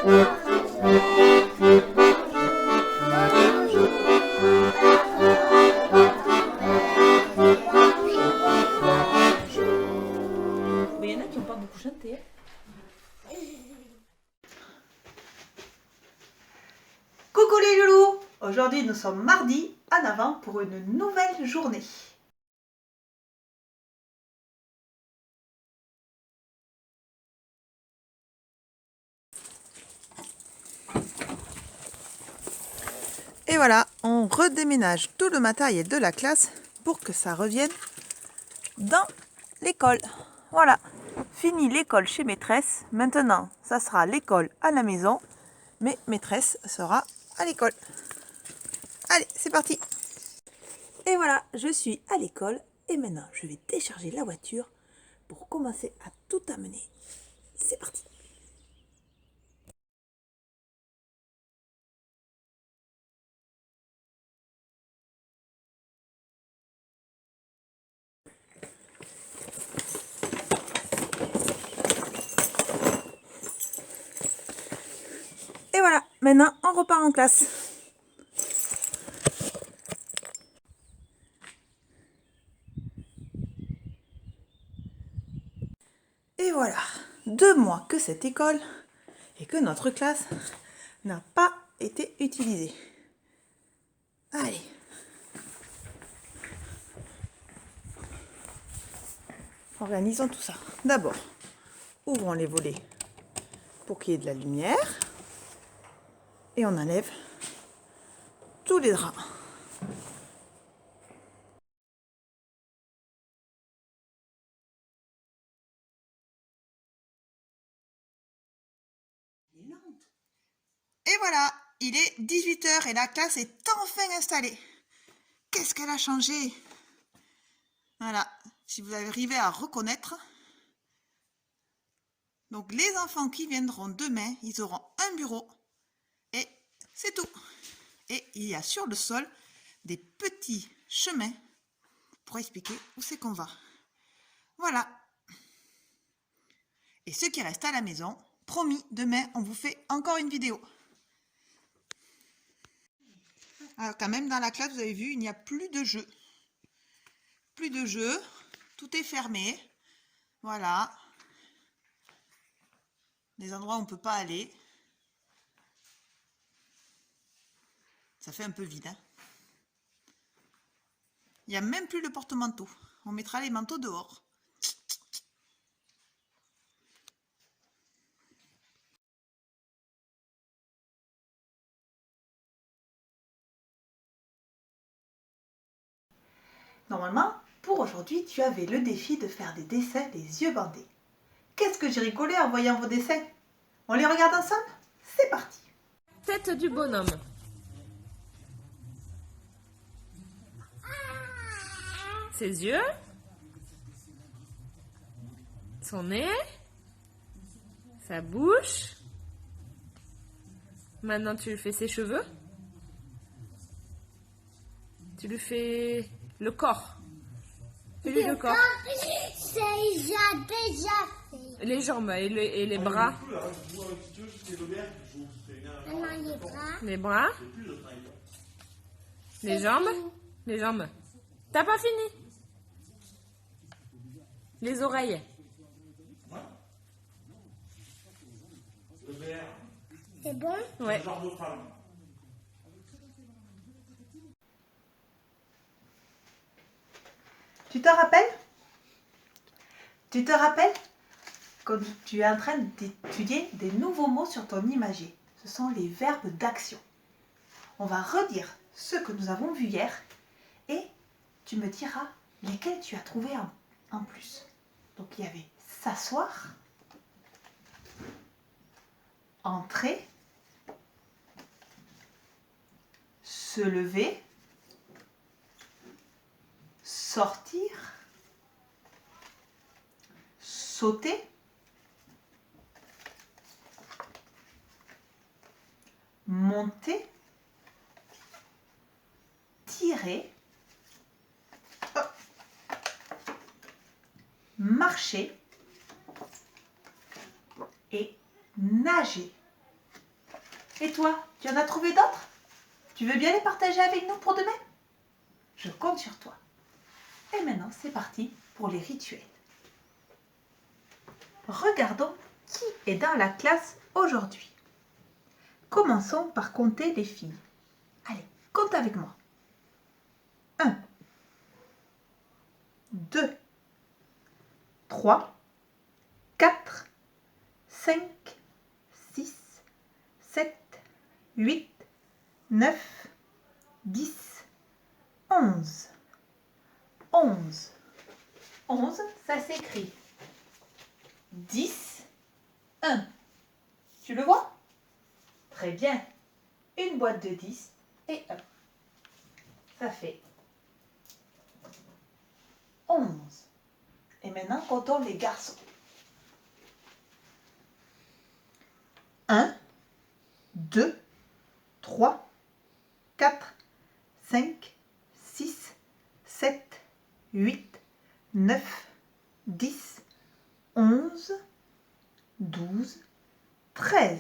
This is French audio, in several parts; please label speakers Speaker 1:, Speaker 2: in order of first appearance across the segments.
Speaker 1: Mais il y en a qui n'ont pas beaucoup chanté.
Speaker 2: Coucou les loulous! Aujourd'hui nous sommes mardi, en avant pour une nouvelle journée. Et voilà, on redéménage tout le matériel de la classe pour que ça revienne dans l'école. Voilà, fini l'école chez maîtresse. Maintenant, ça sera l'école à la maison, mais maîtresse sera à l'école. Allez, c'est parti! Et voilà, je suis à l'école et maintenant je vais décharger la voiture pour commencer à tout amener. C'est parti! Et voilà, maintenant on repart en classe. Et voilà, 2 mois que cette école et que notre classe n'a pas été utilisée. Allez. Organisons tout ça. D'abord, ouvrons les volets pour qu'il y ait de la lumière. Et on enlève tous les draps. Et voilà, il est 18 h et la classe est enfin installée. Qu'est-ce qu'elle a changé? Voilà, si vous arrivez à reconnaître. Donc les enfants qui viendront demain, ils auront un bureau. Et c'est tout. Et il y a sur le sol des petits chemins pour expliquer où c'est qu'on va. Voilà. Et ceux qui restent à la maison, promis, demain, on vous fait encore une vidéo. Alors quand même, dans la classe, vous avez vu, il n'y a plus de jeux. Plus de jeux. Tout est fermé. Voilà. Des endroits où on ne peut pas aller. Ça fait un peu vide, hein. Il n'y a même plus le porte-manteau. On mettra les manteaux dehors. Normalement, pour aujourd'hui, tu avais le défi de faire des dessins les yeux bandés. Qu'est-ce que j'ai rigolé en voyant vos dessins? On les regarde ensemble? C'est parti!
Speaker 1: Tête du bonhomme. Ses yeux. Son nez. Sa bouche. Maintenant, tu lui fais ses cheveux. Tu lui fais le corps. Fais-lui le corps.
Speaker 3: C'est déjà fait.
Speaker 1: Les jambes et les bras.
Speaker 3: Maintenant, les bras.
Speaker 1: Les bras. Les jambes. Les jambes. T'as pas fini. Les oreilles.
Speaker 3: C'est bon?
Speaker 1: Ouais.
Speaker 2: Tu te rappelles? Tu te rappelles quand tu es en train d'étudier des nouveaux mots sur ton imagier? Ce sont les verbes d'action. On va redire ce que nous avons vu hier et tu me diras lesquels tu as trouvé en plus. Donc il y avait s'asseoir, entrer, se lever, sortir, sauter, monter, tirer, marcher et nager. Et toi, tu en as trouvé d'autres? Tu veux bien les partager avec nous pour demain? Je compte sur toi. Et maintenant, c'est parti pour les rituels. Regardons qui est dans la classe aujourd'hui. Commençons par compter les filles. Allez, compte avec moi. 1, 2, 3, 4, 5, 6, 7, 8, 9, 10, 11. 11. 11, ça s'écrit 10, 1. Tu le vois? Très bien. Une boîte de 10 et 1. Ça fait 11. Et maintenant, comptons les garçons. 1, 2, 3, 4, 5, 6, 7, 8, 9, 10, 11, 12, 13.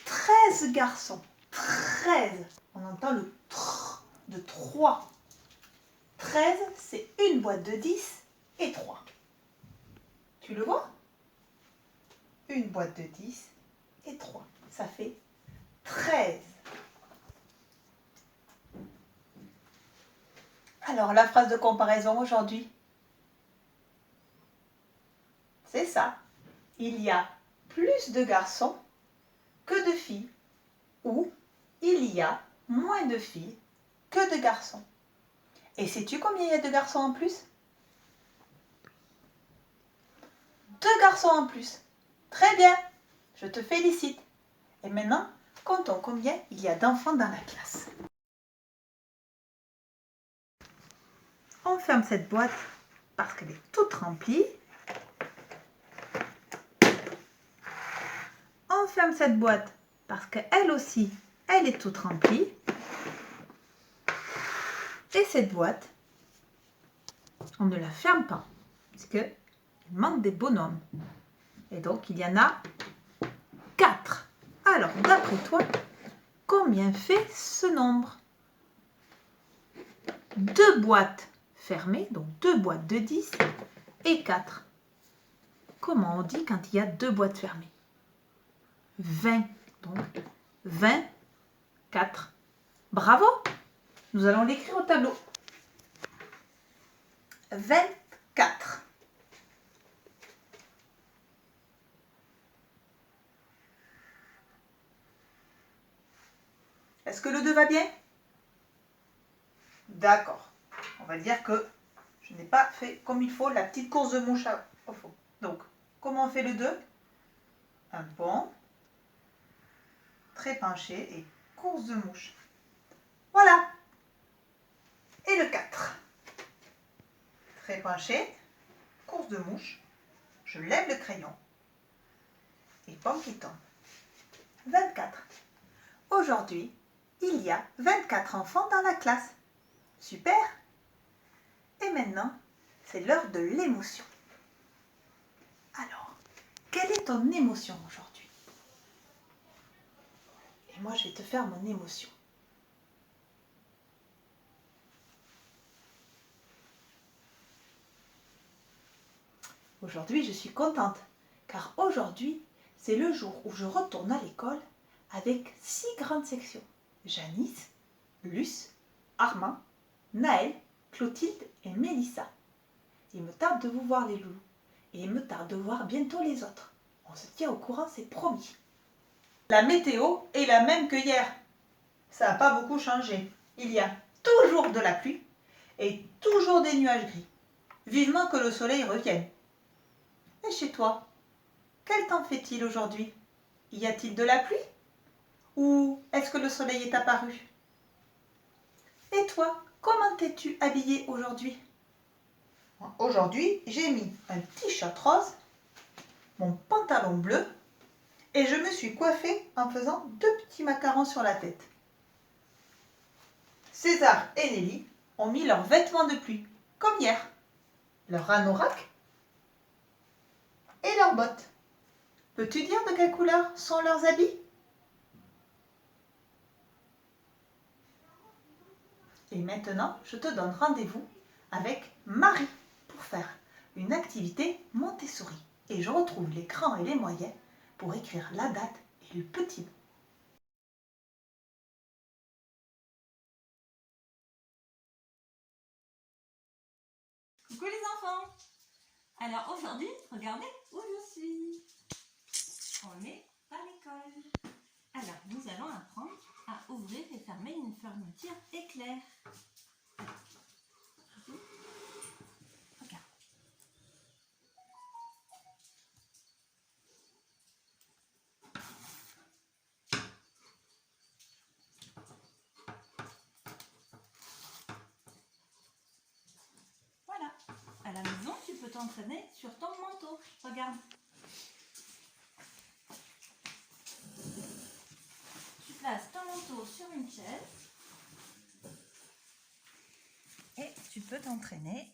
Speaker 2: 13 garçons. 13. On entend le tr de 3. 13, c'est une boîte de 10 et 3. Tu le vois? Une boîte de 10 et 3. Ça fait 13. Alors, la phrase de comparaison aujourd'hui, c'est ça. Il y a plus de garçons que de filles. Ou il y a moins de filles que de garçons. Et sais-tu combien il y a de garçons en plus? 2 garçons en plus. Très bien, je te félicite. Et maintenant, comptons combien il y a d'enfants dans la classe. On ferme cette boîte parce qu'elle est toute remplie. On ferme cette boîte parce qu'elle aussi, elle est toute remplie. Et cette boîte, on ne la ferme pas parce qu'il manque des bonhommes. Et donc, il y en a 4. Alors, d'après toi, combien fait ce nombre? 2 boîtes fermées, donc 2 boîtes de 10 et 4. Comment on dit quand il y a 2 boîtes fermées? 20. Donc, 24. Bravo! Nous allons l'écrire au tableau. 24. Est-ce que le 2 va bien? D'accord. On va dire que je n'ai pas fait comme il faut la petite course de mouche au fond. Donc, comment on fait le 2? Un pont, trait penché et course de mouche. Voilà. Et le 4. Trait penché, course de mouche. Je lève le crayon et pont qui tombe. 24. Aujourd'hui, il y a 24 enfants dans la classe. Super! Et maintenant, c'est l'heure de l'émotion. Alors, quelle est ton émotion aujourd'hui? Et moi, je vais te faire mon émotion. Aujourd'hui, je suis contente, car aujourd'hui, c'est le jour où je retourne à l'école avec 6 grandes sections. Janice, Luce, Armand, Naël, Clotilde et Mélissa. Il me tarde de vous voir les loulous. Et il me tarde de voir bientôt les autres. On se tient au courant, c'est promis. La météo est la même que hier. Ça n'a pas beaucoup changé. Il y a toujours de la pluie et toujours des nuages gris. Vivement que le soleil revienne. Et chez toi, quel temps fait-il aujourd'hui? Y a-t-il de la pluie? Ou est-ce que le soleil est apparu? Et toi, comment t'es-tu habillée aujourd'hui? Aujourd'hui, j'ai mis un t-shirt rose, mon pantalon bleu et je me suis coiffée en faisant 2 petits macarons sur la tête. César et Nelly ont mis leurs vêtements de pluie, comme hier, leur anorak et leurs bottes. Peux-tu dire de quelle couleur sont leurs habits? Et maintenant, je te donne rendez-vous avec Marie pour faire une activité Montessori. Et je retrouve les grands et les moyens pour écrire la date et le petit mot.
Speaker 4: Coucou les enfants! Alors aujourd'hui, regardez où je suis. On est à l'école. Alors nous allons apprendre à ouvrir et fermer une fermeture éclair. Regarde. Voilà. À la maison, tu peux t'entraîner sur ton manteau. Regarde. Tu places ton manteau sur une chaise et tu peux t'entraîner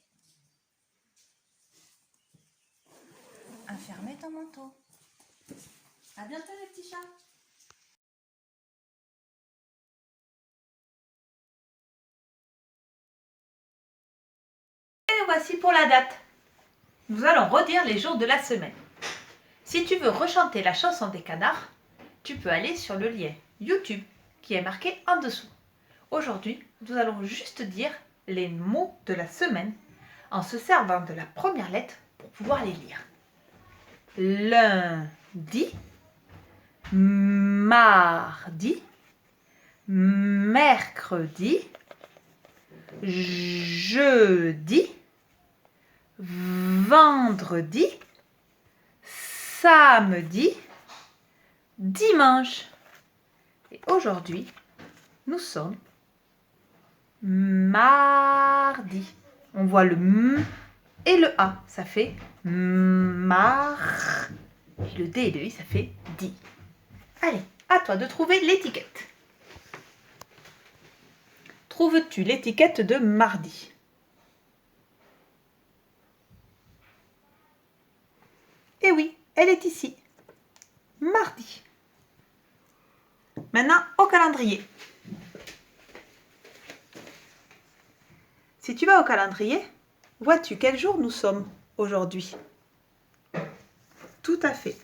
Speaker 4: à fermer ton manteau. À bientôt les petits chats.
Speaker 2: Et voici pour la date. Nous allons redire les jours de la semaine. Si tu veux rechanter la chanson des canards, tu peux aller sur le lien YouTube qui est marqué en dessous. Aujourd'hui, nous allons juste dire les mots de la semaine en se servant de la première lettre pour pouvoir les lire. Lundi, mardi, mercredi, jeudi, vendredi, samedi, dimanche. Et aujourd'hui, nous sommes mardi. On voit le M et le A, ça fait mar. Et le D et le I, ça fait di. Allez, à toi de trouver l'étiquette. Trouves-tu l'étiquette de mardi? Eh oui, elle est ici. Mardi. Maintenant, au calendrier. Si tu vas au calendrier, vois-tu quel jour nous sommes aujourd'hui? Tout à fait.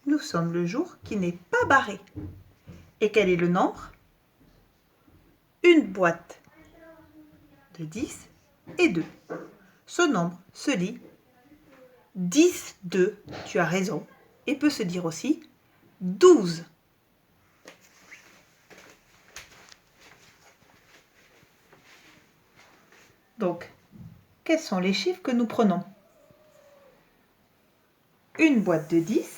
Speaker 2: Nous sommes le jour qui n'est pas barré. Et quel est le nombre? Une boîte de 10 et 2. Ce nombre se lit 10, 2, tu as raison, et peut se dire aussi 12. Donc, quels sont les chiffres que nous prenons? Une boîte de 10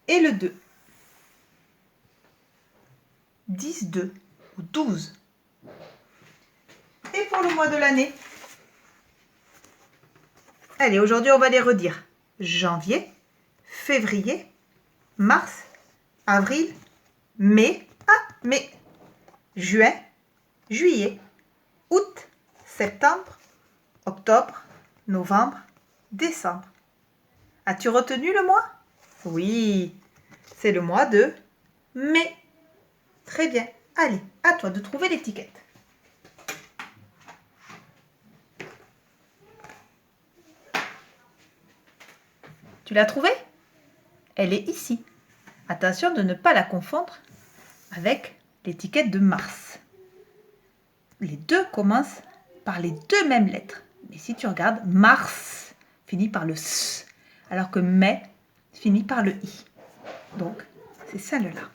Speaker 2: et le 2. 10, 2 ou 12. Et pour le mois de l'année? Allez, aujourd'hui, on va les redire. Janvier, février, mars, avril, mai, juin, juillet, août, septembre, octobre, novembre, décembre. As-tu retenu le mois? Oui, c'est le mois de mai. Très bien. Allez, à toi de trouver l'étiquette. Tu l'as trouvée? Elle est ici. Attention de ne pas la confondre avec l'étiquette de mars. Les deux commencent par les deux mêmes lettres. Mais si tu regardes, mars finit par le S, alors que mai finit par le I. Donc, c'est celle-là.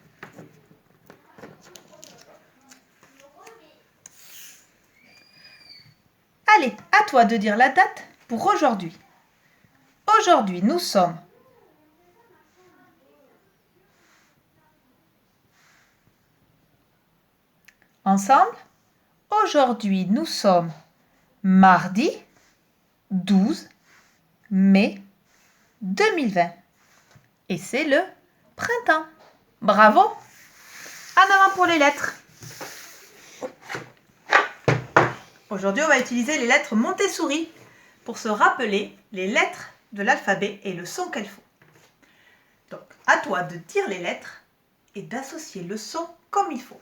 Speaker 2: Allez, à toi de dire la date pour aujourd'hui. Aujourd'hui, nous sommes ensemble. Aujourd'hui, nous sommes mardi 12 mai 2020. Et c'est le printemps. Bravo! En avant pour les lettres. Aujourd'hui, on va utiliser les lettres Montessori pour se rappeler les lettres de l'alphabet et le son qu'elles font. Donc, à toi de dire les lettres et d'associer le son comme il faut.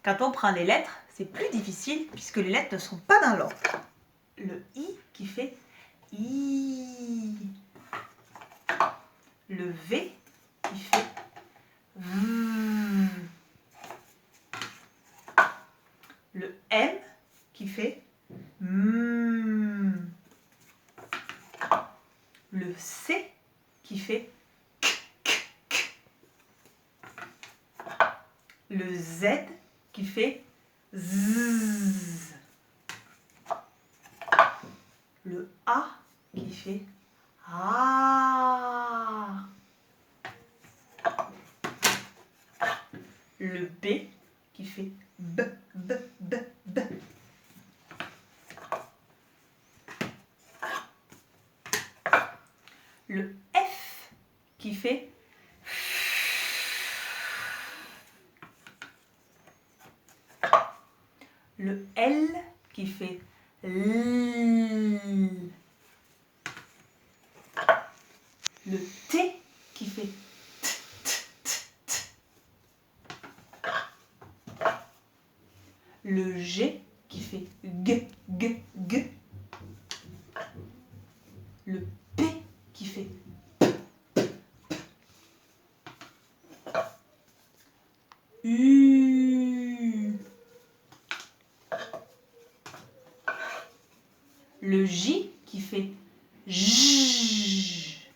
Speaker 2: Quand on prend les lettres, c'est plus difficile puisque les lettres ne sont pas dans l'ordre. Le I qui fait I. Le V qui fait V. Le M qui fait M. Le C qui fait K, K, K. Le Z qui fait Z. Le A qui fait A. Le B qui fait B, B, B, B. Le F qui fait le L qui fait L. Le T qui fait T, T, T, T. Le G qui fait G, G, G. Le P qui fait P, P, P. U. Le J qui fait J.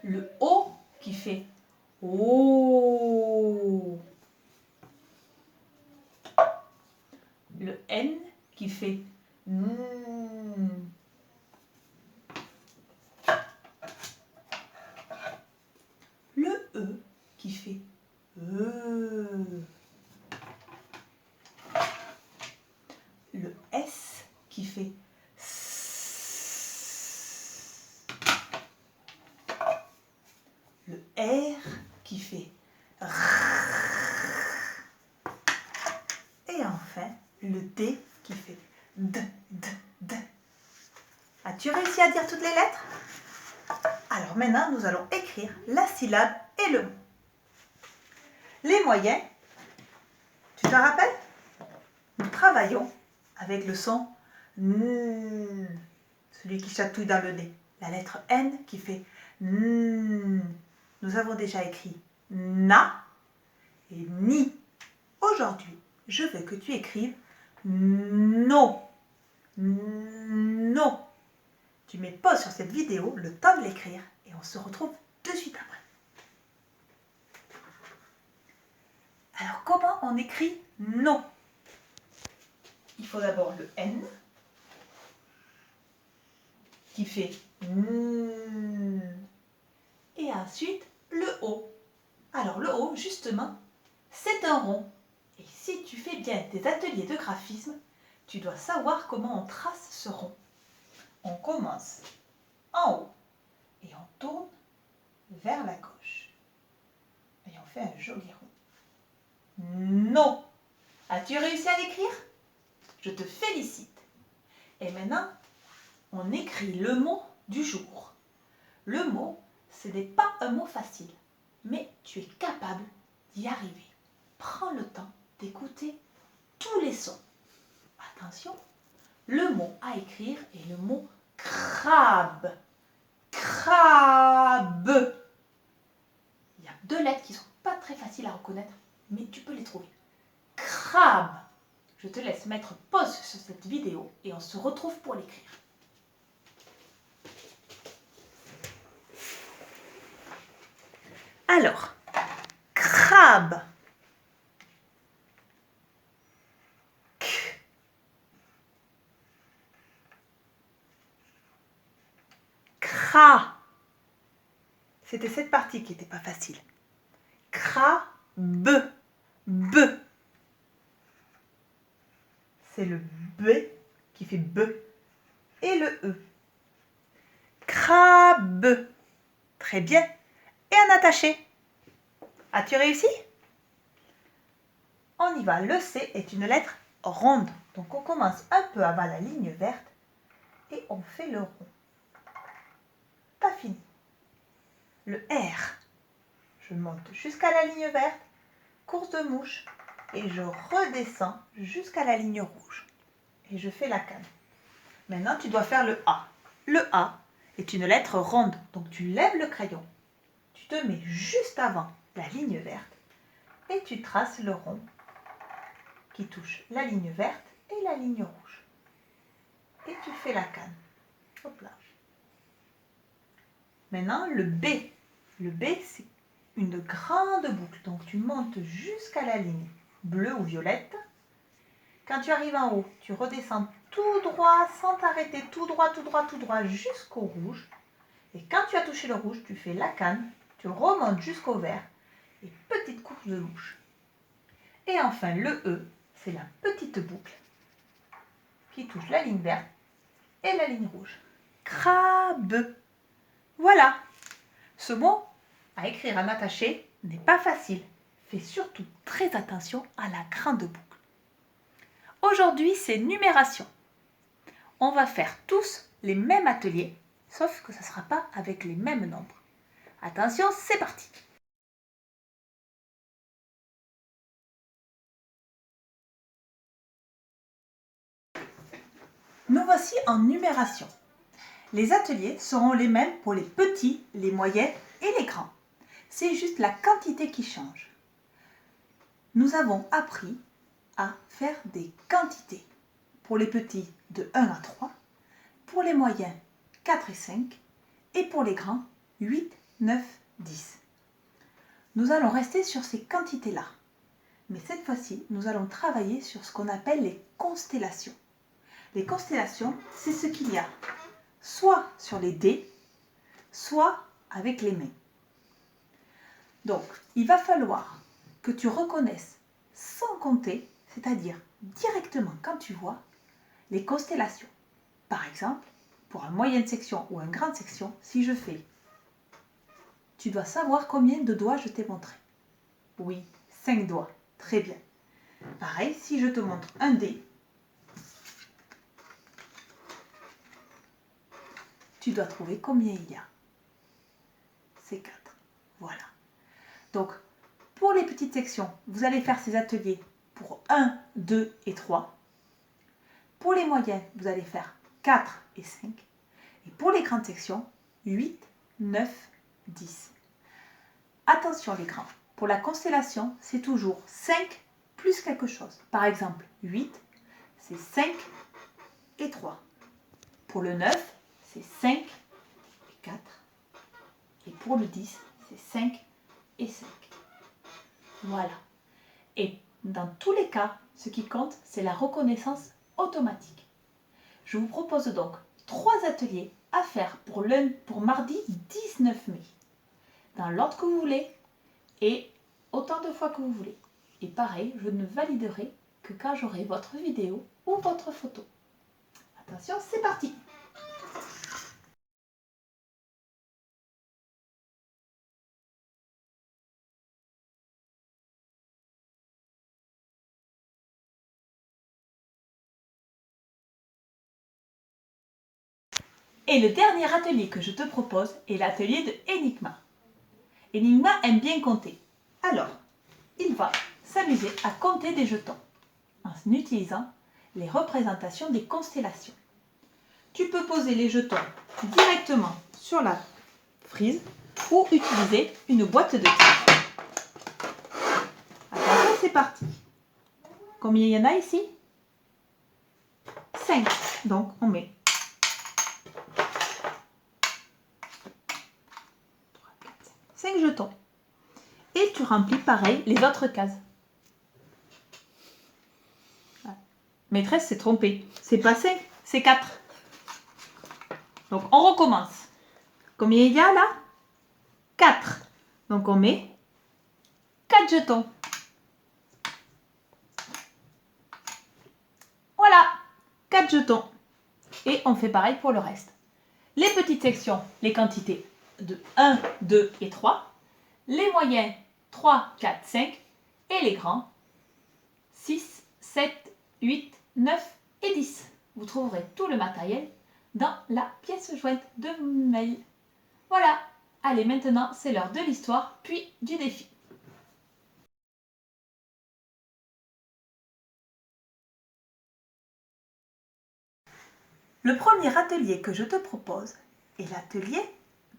Speaker 2: Le O qui fait O. Le N qui fait N. Le E qui fait E. Le S qui fait S. Le R qui fait R. Et enfin, le D qui fait D, D, D. As-tu réussi à dire toutes les lettres? Alors maintenant, nous allons écrire la syllabe et le mot. Les moyens, tu te rappelles? Nous travaillons avec le son N, celui qui chatouille dans le nez. La lettre N qui fait N. Nous avons déjà écrit na et ni. Aujourd'hui, je veux que tu écrives no. No. Tu mets pause sur cette vidéo, le temps de l'écrire, et on se retrouve de suite après. Alors, comment on écrit no? Il faut d'abord le N qui fait N. Et ensuite le O. Alors le O, justement, c'est un rond. Et si tu fais bien tes ateliers de graphisme, tu dois savoir comment on trace ce rond. On commence en haut et on tourne vers la gauche. Et on fait un joli rond. No. As-tu réussi à l'écrire? Je te félicite. Et maintenant, on écrit le mot du jour. Le mot, ce n'est pas un mot facile, mais tu es capable d'y arriver. Prends le temps d'écouter tous les sons. Attention, le mot à écrire est le mot crabe. Crabe. Il y a deux lettres qui ne sont pas très faciles à reconnaître, mais tu peux les trouver. Crabe. Je te laisse mettre pause sur cette vidéo et on se retrouve pour l'écrire. Alors, crabe. Cra. C'était cette partie qui n'était pas facile. Crabe. B. C'est le B qui fait B et le E. Crabe. Très bien. Et un attaché. As-tu réussi? On y va. Le C est une lettre ronde. Donc on commence un peu avant la ligne verte et on fait le rond. Pas fini. Le R. je monte jusqu'à la ligne verte, course de mouche, et je redescends jusqu'à la ligne rouge. Et je fais la canne. Maintenant, tu dois faire le A. Le A est une lettre ronde, donc tu lèves le crayon, tu te mets juste avant la ligne verte et tu traces le rond qui touche la ligne verte et la ligne rouge. Et tu fais la canne. Hop là. Maintenant, le B. Le B, c'est une grande boucle. Donc, tu montes jusqu'à la ligne bleue ou violette. Quand tu arrives en haut, tu redescends tout droit, sans t'arrêter, tout droit, tout droit, tout droit, jusqu'au rouge. Et quand tu as touché le rouge, tu fais la canne, tu remontes jusqu'au vert et petite course de mouche. Et enfin, le E, c'est la petite boucle qui touche la ligne verte et la ligne rouge. Crabe. Voilà. Ce mot à écrire en attaché n'est pas facile. Fais surtout très attention à la grande boucle. Aujourd'hui, c'est numération. On va faire tous les mêmes ateliers, sauf que ce ne sera pas avec les mêmes nombres. Attention, c'est parti! Nous voici en numération. Les ateliers seront les mêmes pour les petits, les moyens et les grands. C'est juste la quantité qui change. Nous avons appris à faire des quantités. Pour les petits, de 1 à 3. Pour les moyens, 4 et 5. Et pour les grands, 8, 9, 10. Nous allons rester sur ces quantités-là. Mais cette fois-ci, nous allons travailler sur ce qu'on appelle les constellations. Les constellations, c'est ce qu'il y a soit sur les dés, soit avec les mains. Donc, il va falloir que tu reconnaisses sans compter, c'est-à-dire directement quand tu vois, les constellations. Par exemple, pour une moyenne section ou une grande section, si je fais, tu dois savoir combien de doigts je t'ai montré. Oui, 5 doigts. Très bien. Pareil, si je te montre un dé, tu dois trouver combien il y a. C'est 4. Voilà. Donc, pour les petites sections, vous allez faire ces ateliers pour 1, 2 et 3. Pour les moyens, vous allez faire 4 et 5. Et pour les grandes sections, 8, 9, 10. Attention les grands, pour la constellation, c'est toujours 5 plus quelque chose. Par exemple, 8, c'est 5 et 3. Pour le 9, c'est 5 et 4. Et pour le 10, c'est 5 et 5. Voilà. Et dans tous les cas, ce qui compte, c'est la reconnaissance automatique. Je vous propose donc 3 ateliers à faire pour mardi 19 mai. Dans l'ordre que vous voulez et autant de fois que vous voulez. Et pareil, je ne validerai que quand j'aurai votre vidéo ou votre photo. Attention, c'est parti! Et le dernier atelier que je te propose est l'atelier de Enigma. Enigma aime bien compter. Alors, il va s'amuser à compter des jetons en utilisant les représentations des constellations. Tu peux poser les jetons directement sur la frise ou utiliser une boîte de tirs. Attention, c'est parti. Combien il y en a ici? 5. Donc, on met 5 jetons. Et tu remplis pareil les autres cases. Maîtresse s'est trompée. C'est pas 5, c'est 4. Donc on recommence. Combien il y a là? 4. Donc on met 4 jetons. Voilà, 4 jetons. Et on fait pareil pour le reste. Les petites sections, les quantités de 1, 2 et 3. Les moyens, 3, 4, 5. Et les grands, 6, 7, 8, 9 et 10. Vous trouverez tout le matériel dans la pièce jointe de mail. Voilà,
Speaker 4: Allez, maintenant, c'est l'heure de l'histoire, puis du défi.
Speaker 2: Le premier atelier que je te propose est l'atelier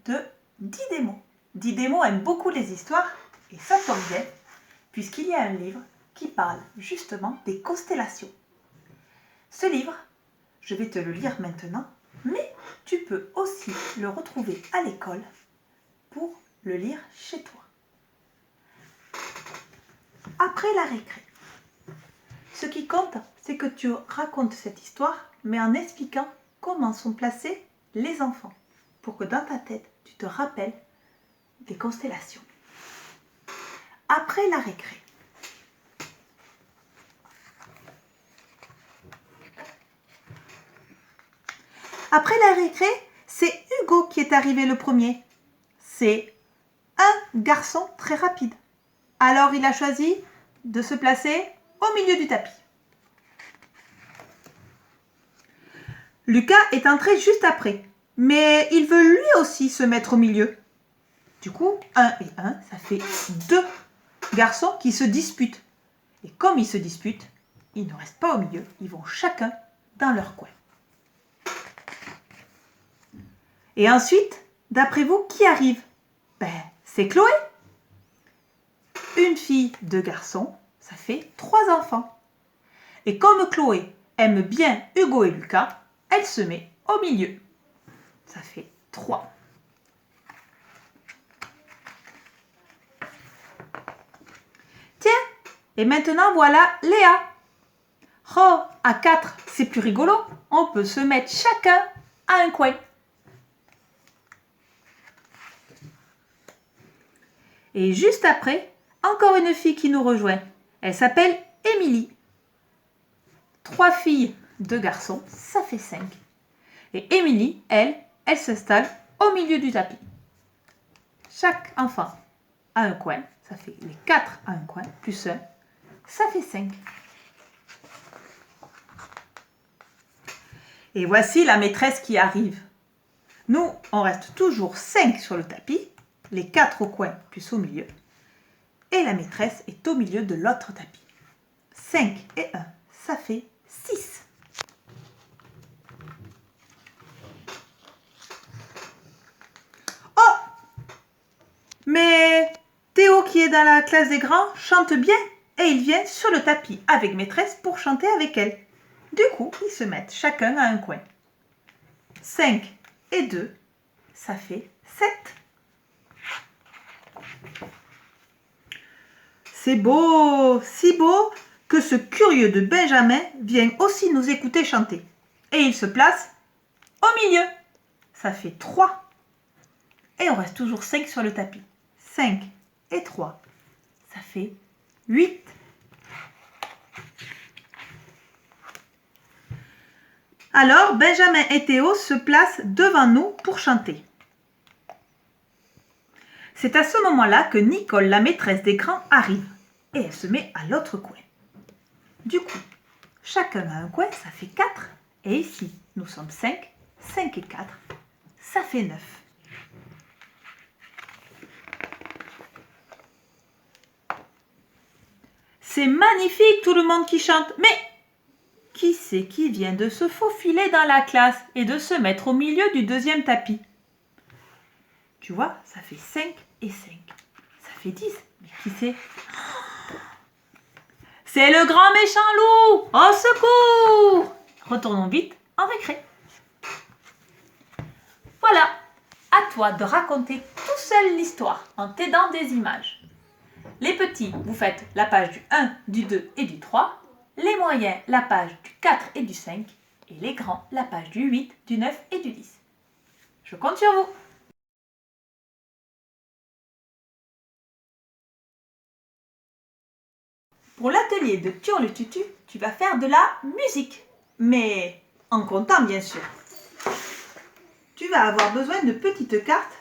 Speaker 2: de Didémo. Didémo aime beaucoup les histoires et ça tombe bien puisqu'il y a un livre qui parle justement des constellations. Ce livre, je vais te le lire maintenant, mais tu peux aussi le retrouver à l'école pour le lire chez toi. Après la récré, ce qui compte, c'est que tu racontes cette histoire, mais en expliquant comment sont placés les enfants, pour que dans ta tête, tu te rappelles des constellations. Après la récré, c'est Hugo qui est arrivé le premier. C'est un garçon très rapide. Alors il a choisi de se placer au milieu du tapis. Lucas est entré juste après, mais il veut lui aussi se mettre au milieu. Du coup, 1 et 1, ça fait 2 garçons qui se disputent. Et comme ils se disputent, ils ne restent pas au milieu, ils vont chacun dans leur coin. Et ensuite, d'après vous, qui arrive? C'est Chloé. Une fille, 2 garçons, ça fait 3 enfants. Et comme Chloé aime bien Hugo et Lucas, elle se met au milieu. Ça fait 3. Tiens, et maintenant voilà Léa. Oh, à 4, c'est plus rigolo. On peut se mettre chacun à un coin. Et juste après, encore une fille qui nous rejoint. Elle s'appelle Émilie. 3 filles, 2 garçons, ça fait 5. Et Émilie, elle s'installe au milieu du tapis. Chaque enfant a un coin, ça fait les 4 à un coin, plus 1, ça fait 5. Et voici la maîtresse qui arrive. Nous, on reste toujours 5 sur le tapis, les 4 au coin plus au milieu. Et la maîtresse est au milieu de l'autre tapis. 5 et 1, ça fait 6. Oh! Mais Théo, qui est dans la classe des grands, chante bien et il vient sur le tapis avec maîtresse pour chanter avec elle. Du coup, ils se mettent chacun à un coin. 5 et 2, ça fait 7. C'est beau, si beau que ce curieux de Benjamin vient aussi nous écouter chanter. Et il se place au milieu. Ça fait 3. Et on reste toujours 5 sur le tapis. 5 et 3, ça fait 8. Alors, Benjamin et Théo se placent devant nous pour chanter. C'est à ce moment-là que Nicole, la maîtresse des grands, arrive. Et elle se met à l'autre coin. Du coup, chacun a un coin, ça fait 4. Et ici, nous sommes 5. 5 et 4, ça fait 9. C'est magnifique, tout le monde qui chante. Mais qui c'est qui vient de se faufiler dans la classe et de se mettre au milieu du deuxième tapis? Tu vois, ça fait 5 et 5. Ça fait 10. Mais qui c'est? C'est le grand méchant loup! Au secours! Retournons vite en récré. Voilà, à toi de raconter tout seul l'histoire en t'aidant des images. Les petits, vous faites la page du 1, du 2 et du 3. Les moyens, la page du 4 et du 5. Et les grands, la page du 8, du 9 et du 10. Je compte sur vous. Pour l'atelier de Turlututu, tu vas faire de la musique, mais en comptant bien sûr. Tu vas avoir besoin de petites cartes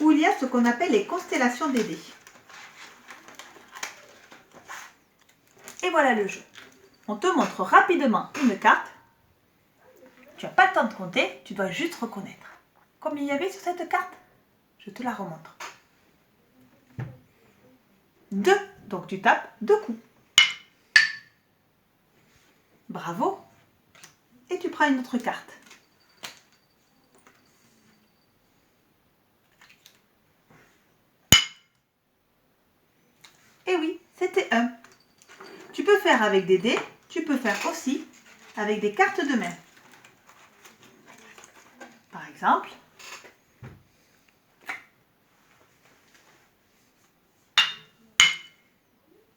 Speaker 2: où il y a ce qu'on appelle les constellations des dés. Et voilà le jeu. On te montre rapidement une carte. Tu n'as pas le temps de compter, tu dois juste reconnaître. Combien il y avait sur cette carte? Je te la remontre. 2. Donc tu tapes 2 coups. Bravo. Et tu prends une autre carte. Et oui, c'était 1. Tu peux faire avec des dés, tu peux faire aussi avec des cartes de main. Par exemple,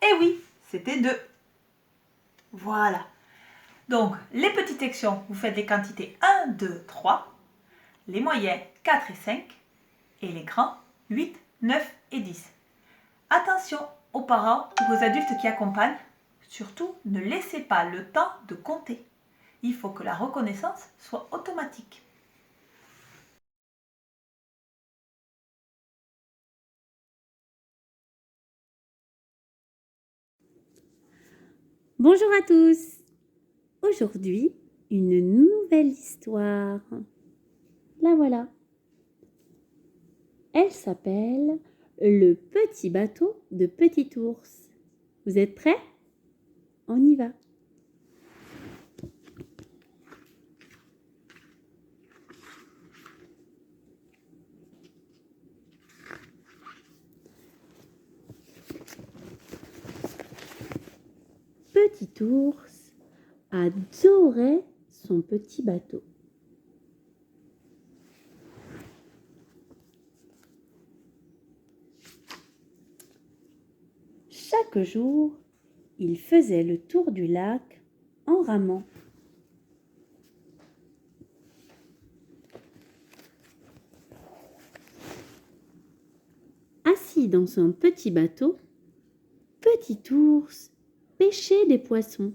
Speaker 2: et oui, c'était 2. Voilà. Donc, les petites sections, vous faites les quantités 1, 2, 3, les moyens 4 et 5, et les grands 8, 9 et 10. Attention aux parents ou aux adultes qui accompagnent, surtout ne laissez pas le temps de compter. Il faut que la reconnaissance soit automatique.
Speaker 5: Bonjour à tous. Aujourd'hui, une nouvelle histoire. La voilà. Elle s'appelle Le petit bateau de Petit Ours. Vous êtes prêts? On y va. Petit ours adorait son petit bateau. Chaque jour, il faisait le tour du lac en ramant. Assis dans son petit bateau, Petit ours pêchait des poissons.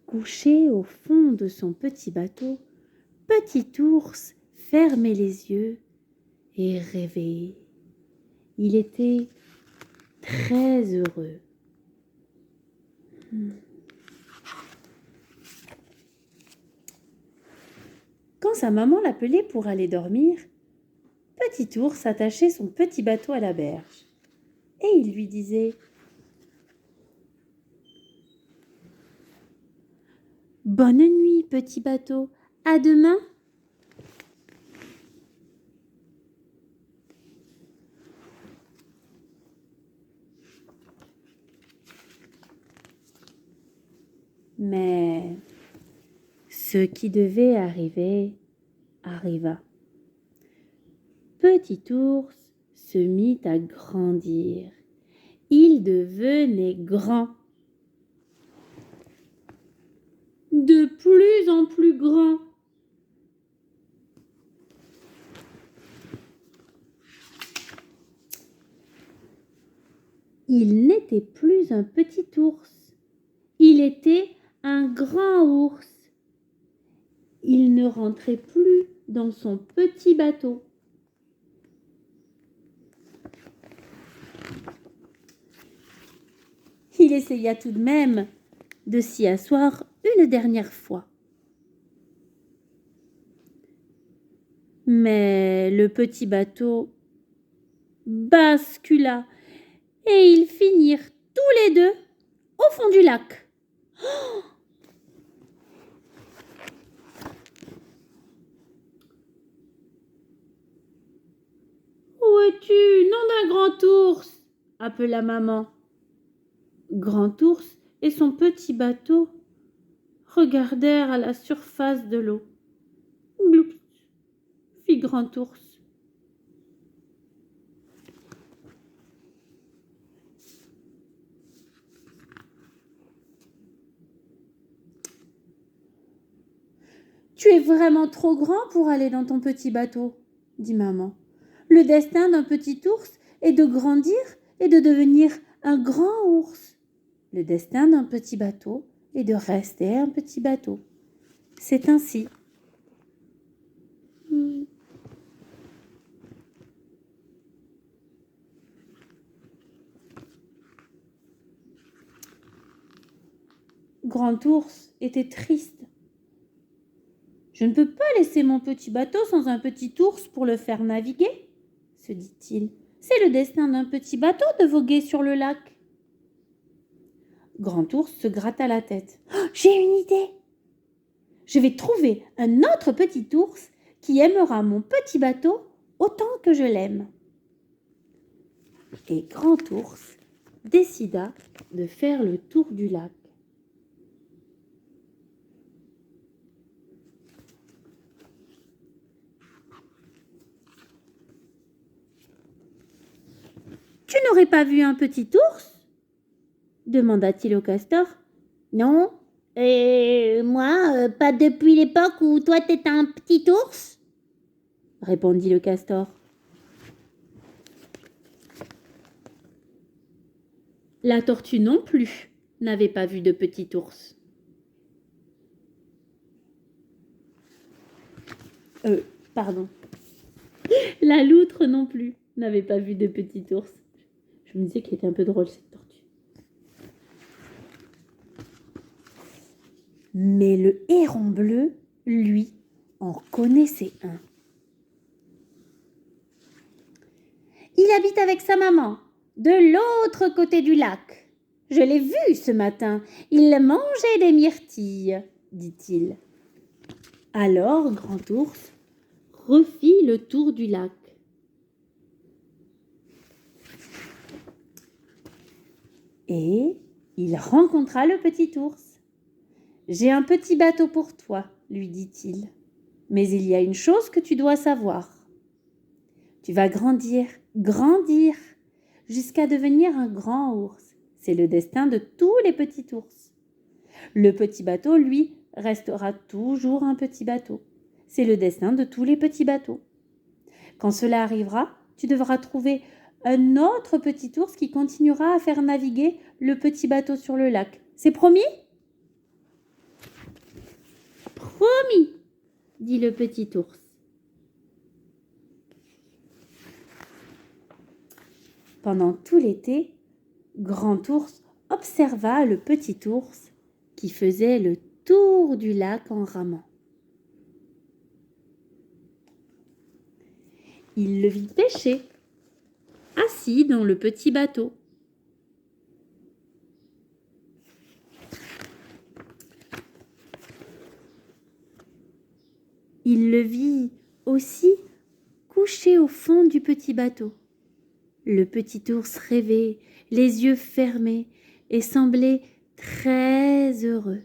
Speaker 5: Couché au fond de son petit bateau, Petit ours fermait les yeux et rêvait. Il était très heureux. Quand sa maman l'appelait pour aller dormir, Petit ours attachait son petit bateau à la berge et il lui disait: Bonne nuit, petit bateau, à demain. Mais ce qui devait arriver arriva. Petit ours se mit à grandir. Il devenait grand. De plus en plus grand. Il n'était plus un petit ours. Il était un grand ours. Il ne rentrait plus dans son petit bateau. Il essaya tout de même de s'y asseoir une dernière fois. Mais le petit bateau bascula et ils finirent tous les deux au fond du lac. Où es-tu, nom d'un grand ours? Appela maman. Grand ours et son petit bateau regardèrent à la surface de l'eau. Gloups, fit Grand ours. Tu es vraiment trop grand pour aller dans ton petit bateau, dit maman. Le destin d'un petit ours est de grandir et de devenir un grand ours. Le destin d'un petit bateau est de rester un petit bateau. C'est ainsi. Grand Ours était triste. Je ne peux pas laisser mon petit bateau sans un petit ours pour le faire naviguer, se dit-il. C'est le destin d'un petit bateau de voguer sur le lac. Grand Ours se gratta la tête. Oh, j'ai une idée. Je vais trouver un autre petit ours qui aimera mon petit bateau autant que je l'aime. Et Grand Ours décida de faire le tour du lac. Tu n'aurais pas vu un petit ours ? Demanda-t-il au castor. Non, moi, pas depuis l'époque où toi t'étais un petit ours, répondit le castor. La tortue non plus n'avait pas vu de petit ours. Pardon. La loutre non plus n'avait pas vu de petit ours. Je me disais qu'elle était un peu drôle, cette tortue. Mais le héron bleu, lui, en connaissait un. Il habite avec sa maman, de l'autre côté du lac. Je l'ai vu ce matin. Il mangeait des myrtilles, dit-il. Alors, Grand Ours refit le tour du lac. Et il rencontra le petit ours. « J'ai un petit bateau pour toi, lui dit-il. Mais il y a une chose que tu dois savoir. Tu vas grandir, jusqu'à devenir un grand ours. C'est le destin de tous les petits ours. Le petit bateau, lui, restera toujours un petit bateau. C'est le destin de tous les petits bateaux. Quand cela arrivera, tu devras trouver un autre petit ours qui continuera à faire naviguer le petit bateau sur le lac. C'est promis ? Promis, dit le petit ours. Pendant tout l'été, Grand Ours observa le petit ours qui faisait le tour du lac en ramant. Il le vit pêcher, assis dans le petit bateau. Il le vit aussi couché au fond du petit bateau. Le petit ours rêvait, les yeux fermés, et semblait très heureux.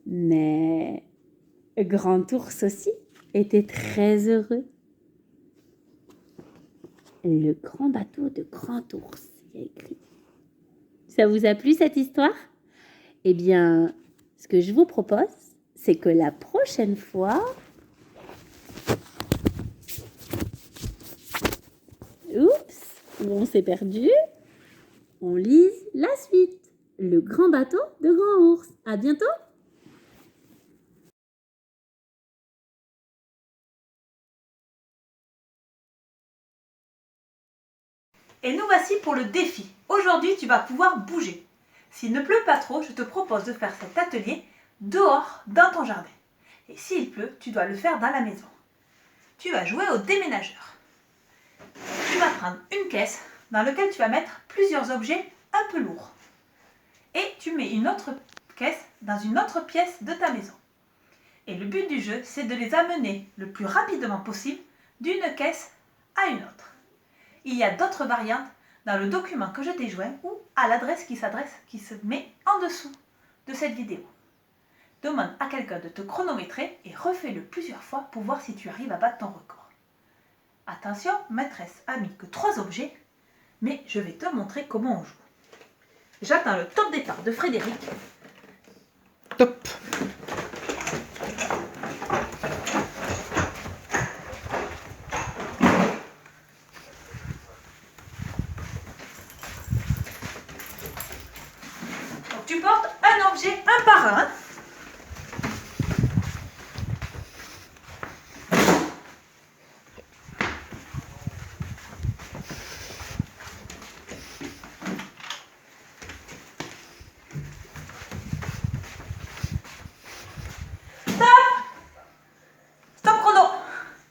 Speaker 5: Mais Grand Ours aussi était très heureux. Le grand bateau de Grand Ours, il y a écrit. Ça vous a plu cette histoire ? Eh bien, ce que je vous propose, c'est que la prochaine fois, on s'est perdu, on lise la suite. Le grand bateau de Grand Ours. À bientôt!
Speaker 2: Et nous voici pour le défi. Aujourd'hui, tu vas pouvoir bouger. S'il ne pleut pas trop, je te propose de faire cet atelier dehors, dans ton jardin. Et s'il pleut, tu dois le faire dans la maison. Tu vas jouer au déménageur. Tu vas prendre une caisse dans laquelle tu vas mettre plusieurs objets un peu lourds. Et tu mets une autre caisse dans une autre pièce de ta maison. Et le but du jeu, c'est de les amener le plus rapidement possible d'une caisse à une autre. Il y a d'autres variantes dans le document que je t'ai joint ou à l'adresse qui se met en dessous de cette vidéo. Demande à quelqu'un de te chronométrer et refais-le plusieurs fois pour voir si tu arrives à battre ton record. Attention, maîtresse a mis que 3 objets, mais je vais te montrer comment on joue. J'attends le top départ de Frédéric. Top! Tu portes un objet un par un.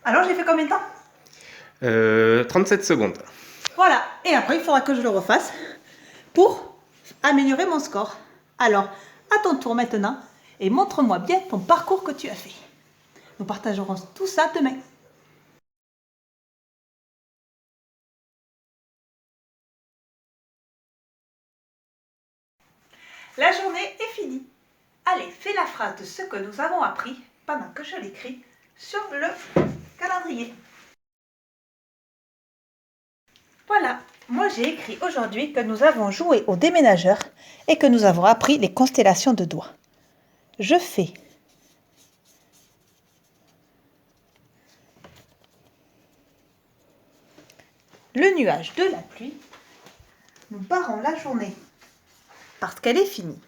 Speaker 2: Alors, j'ai fait combien de temps?
Speaker 6: 37 secondes.
Speaker 2: Voilà. Et après, il faudra que je le refasse pour améliorer mon score. Alors, à ton tour maintenant, et montre-moi bien ton parcours que tu as fait. Nous partagerons tout ça demain. La journée est finie. Allez, fais la phrase de ce que nous avons appris pendant que je l'écris sur le calendrier. Voilà, moi j'ai écrit aujourd'hui que nous avons joué au déménageur et que nous avons appris les constellations de doigts. Je fais le nuage de la pluie. Nous barrons la journée parce qu'elle est finie.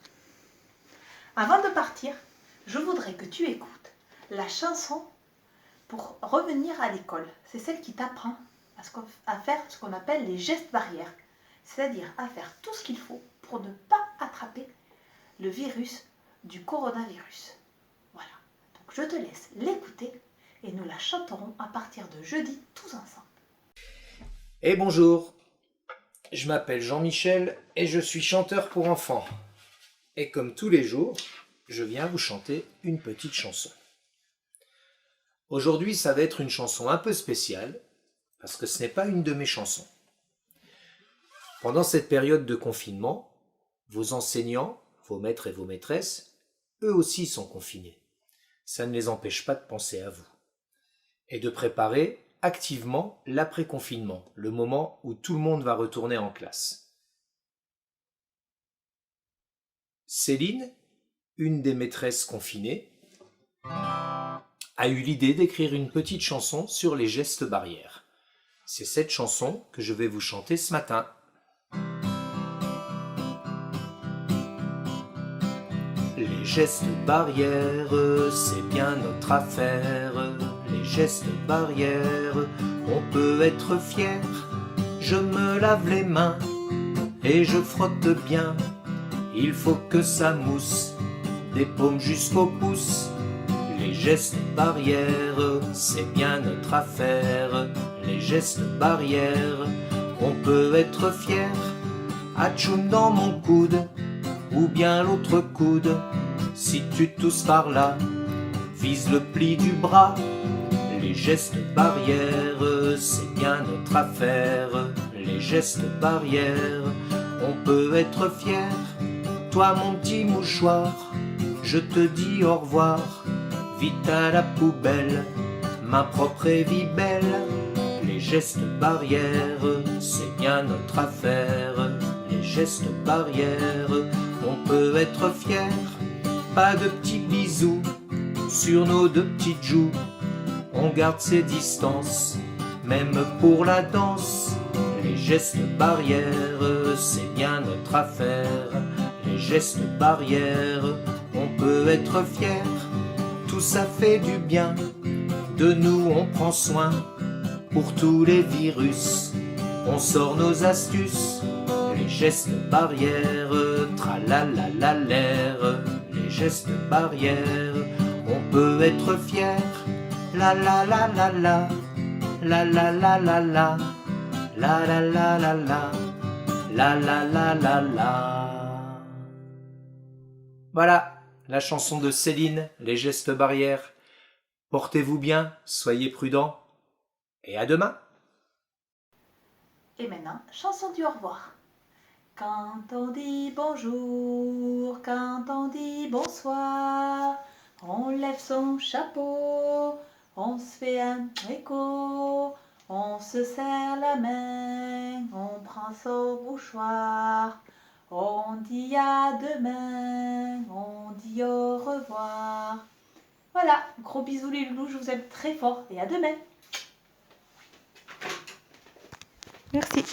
Speaker 2: Avant de partir, je voudrais que tu écoutes la chanson pour revenir à l'école. C'est celle qui t'apprend à faire ce qu'on appelle les gestes barrières, c'est-à-dire à faire tout ce qu'il faut pour ne pas attraper le virus du coronavirus. Voilà, donc je te laisse l'écouter et nous la chanterons à partir de jeudi tous ensemble.
Speaker 7: Et bonjour, je m'appelle Jean-Michel et je suis chanteur pour enfants. Et comme tous les jours, je viens vous chanter une petite chanson. Aujourd'hui, ça va être une chanson un peu spéciale, parce que ce n'est pas une de mes chansons. Pendant cette période de confinement, vos enseignants, vos maîtres et vos maîtresses, eux aussi sont confinés. Ça ne les empêche pas de penser à vous. Et de préparer activement l'après-confinement, le moment où tout le monde va retourner en classe. Céline, une des maîtresses confinées, a eu l'idée d'écrire une petite chanson sur les gestes barrières. C'est cette chanson que je vais vous chanter ce matin. Les gestes barrières, c'est bien notre affaire. Les gestes barrières, on peut être fier. Je me lave les mains et je frotte bien. Il faut que ça mousse, des paumes jusqu'aux pouces. Les gestes barrières, c'est bien notre affaire. Les gestes barrières, on peut être fier. Atchoum dans mon coude, ou bien l'autre coude. Si tu tousses par là, vise le pli du bras. Les gestes barrières, c'est bien notre affaire. Les gestes barrières, on peut être fier. Toi mon petit mouchoir, je te dis au revoir. Vite à la poubelle, main propre et vie belle. Les gestes barrières, c'est bien notre affaire. Les gestes barrières, on peut être fier. Pas de petits bisous sur nos deux petites joues. On garde ses distances, même pour la danse. Les gestes barrières, c'est bien notre affaire. Les gestes barrières, on peut être fier. Tout ça fait du bien, de nous on prend soin. Pour tous les virus, on sort nos astuces. Les gestes barrières, tralalalalaire. Les gestes barrières, on peut être fier. La la la la la, la la la la la, la la la la la, la la la la la. Voilà, la chanson de Céline, les gestes barrières. Portez-vous bien, soyez prudents, et à demain.
Speaker 2: Et maintenant, chanson du au revoir. Quand on dit bonjour, quand on dit bonsoir, on lève son chapeau, on se fait un écho, on se serre la main, on prend son mouchoir, on dit à demain, on dit au revoir. Voilà, gros bisous les loulous, je vous aime très fort et à demain. Merci.